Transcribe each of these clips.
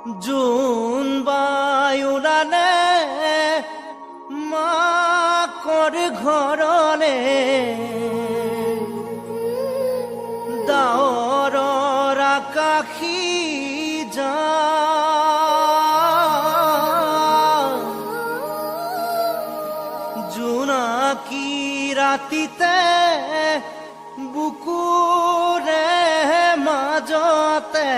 জোন বায়ুৰানে মাকৰ ঘৰলে ডাৱৰৰ আকাশী যা জোনাকী ৰাতিতে বুকুৰে মাজতে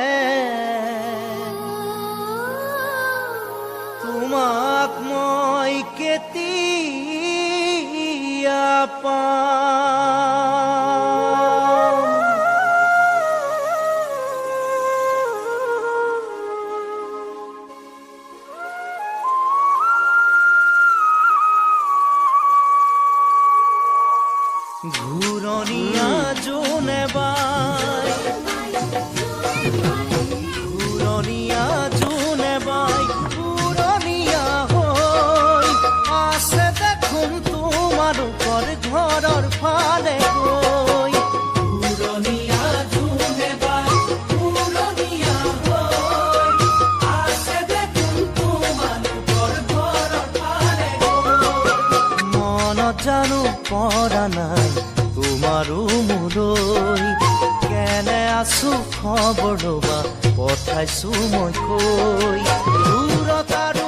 তোমাক মই কেতিয়া পাম ঘূৰণীয়া জোনে বাই ঘূৰণীয়া জোনে বাই পুৰণীয়া হৈ আছে দেখোন তোমালোকৰ ঘৰৰ ফালে গৈ পুৰণীয়া জোনে বাই পুৰণীয়া হৈ আছে দেখোন তোমালোকৰ ঘৰৰ ফালে গৈ মনত জানো পৰা নাই তোমাৰো মোলৈ কেনে আছো খবৰ ল'বা পঠাইছো মই কৈ দূৰত আৰু